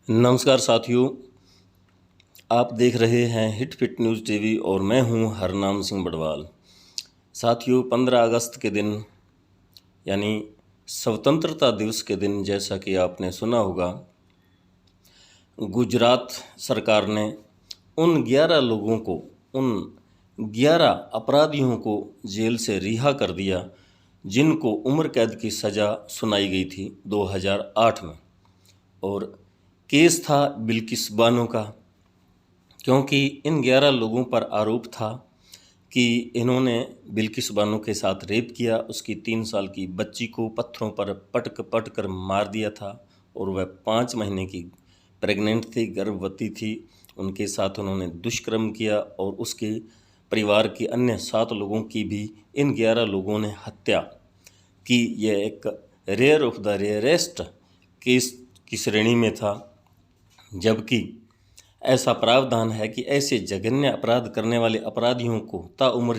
नमस्कार साथियों, आप देख रहे हैं हिट फिट न्यूज़ टीवी और मैं हूं हरनाम सिंह बड़वाल। साथियों, 15 अगस्त के दिन यानी स्वतंत्रता दिवस के दिन जैसा कि आपने सुना होगा, गुजरात सरकार ने उन 11 लोगों को, उन 11 अपराधियों को जेल से रिहा कर दिया जिनको उम्र कैद की सज़ा सुनाई गई थी 2008 में। और केस था बिल्किस बानो का, क्योंकि इन 11 लोगों पर आरोप था कि इन्होंने बिल्किस बानो के साथ रेप किया, उसकी 3 साल की बच्ची को पत्थरों पर पटक कर मार दिया था और वह 5 महीने की प्रेग्नेंट थी, गर्भवती थी। उनके साथ उन्होंने दुष्कर्म किया और उसके परिवार के अन्य 7 लोगों की भी इन 11 लोगों ने हत्या की। यह एक rare of the rarest case की श्रेणी में था, जबकि ऐसा प्रावधान है कि ऐसे जघन्य अपराध करने वाले अपराधियों को ताउम्र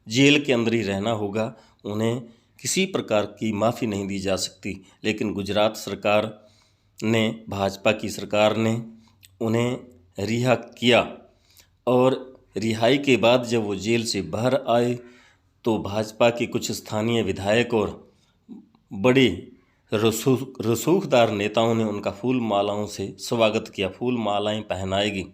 जेल के अंदर ही रहना होगा, उन्हें किसी प्रकार की माफ़ी नहीं दी जा सकती। लेकिन गुजरात सरकार ने, भाजपा की सरकार ने उन्हें रिहा किया और रिहाई के बाद जब वो जेल से बाहर आए तो भाजपा के कुछ स्थानीय विधायक और बड़े रसूखदार नेताओं ने उनका फूल मालाओं से स्वागत किया, फूल मालाएं पहनाई गई।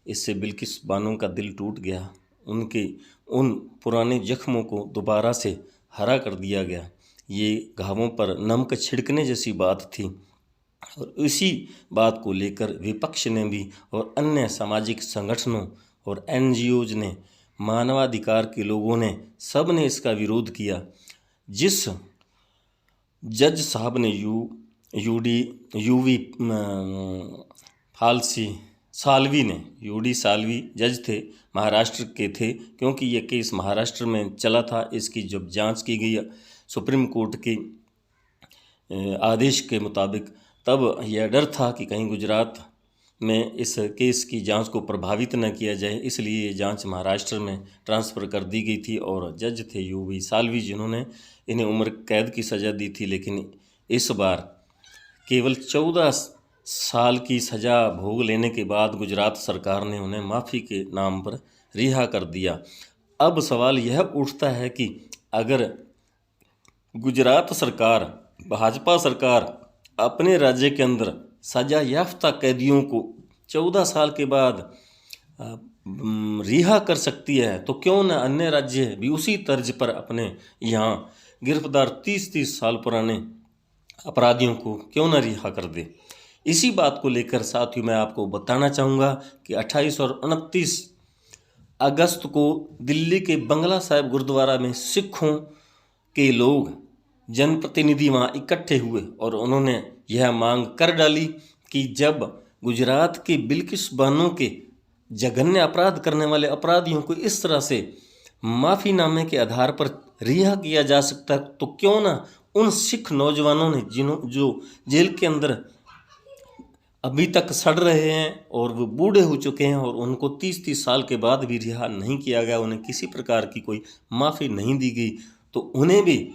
इससे बिल्किस बानो का दिल टूट गया, उनके उन पुराने जख्मों को दोबारा से हरा कर दिया गया। ये घावों पर नमक छिड़कने जैसी बात थी और इसी बात को लेकर विपक्ष ने भी और अन्य सामाजिक संगठनों और NGOs ने, मानवाधिकार के लोगों ने, सब ने इसका विरोध किया। जिस जज साहब ने यूवी साल्वी जज थे, महाराष्ट्र के थे, क्योंकि ये केस महाराष्ट्र में चला था। इसकी जब जांच की गई सुप्रीम कोर्ट के आदेश के मुताबिक, तब यह डर था कि कहीं गुजरात में इस केस की जांच को प्रभावित न किया जाए, इसलिए ये जांच महाराष्ट्र में ट्रांसफ़र कर दी गई थी। और जज थे यूवी साल्वी, जिन्होंने इन्हें उम्र कैद की सज़ा दी थी। लेकिन इस बार केवल 14 साल की सज़ा भोग लेने के बाद गुजरात सरकार ने उन्हें माफ़ी के नाम पर रिहा कर दिया। अब सवाल यह उठता है कि अगर गुजरात सरकार, भाजपा सरकार अपने राज्य के अंदर सजा याफ्ता कैदियों को 14 साल के बाद रिहा कर सकती है, तो क्यों न अन्य राज्य भी उसी तर्ज पर अपने यहाँ गिरफ्तार 30-30 साल पुराने अपराधियों को क्यों न रिहा कर दे। इसी बात को लेकर साथियों मैं आपको बताना चाहूँगा कि 28 और 29 अगस्त को दिल्ली के बंगला साहिब गुरुद्वारा में सिखों के लोग, जनप्रतिनिधि वहाँ इकट्ठे हुए और उन्होंने यह मांग कर डाली कि जब गुजरात के बिल्किस बानो के जघन्य अपराध करने वाले अपराधियों को इस तरह से माफ़ीनामे के आधार पर रिहा किया जा सकता है, तो क्यों ना उन सिख नौजवानों ने जो जेल के अंदर अभी तक सड़ रहे हैं और वो बूढ़े हो चुके हैं और उनको 30-30 साल के बाद भी रिहा नहीं किया गया, उन्हें किसी प्रकार की कोई माफ़ी नहीं दी गई, तो उन्हें भी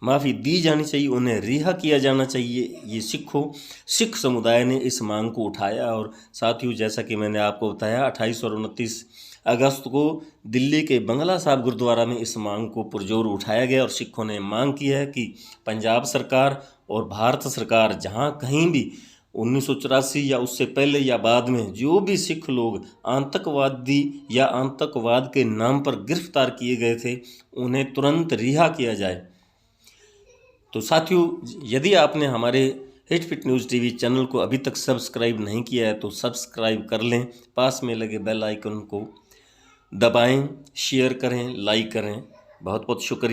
माफ़ी दी जानी चाहिए, उन्हें रिहा किया जाना चाहिए। ये सिख समुदाय ने इस मांग को उठाया। और साथियों, जैसा कि मैंने आपको बताया, 28 और 29 अगस्त को दिल्ली के बंगला साहिब गुरुद्वारा में इस मांग को पुरजोर उठाया गया और सिखों ने मांग की है कि पंजाब सरकार और भारत सरकार जहां कहीं भी 1984 या उससे पहले या बाद में जो भी सिख लोग आतंकवादी या आतंकवाद के नाम पर गिरफ्तार किए गए थे, उन्हें तुरंत रिहा किया जाए। तो साथियों, यदि आपने हमारे hit fit news TV channel को अभी तक सब्सक्राइब नहीं किया है तो सब्सक्राइब कर लें, पास में लगे बेल आइकन को दबाएं, शेयर करें, लाइक करें। बहुत बहुत शुक्रिया।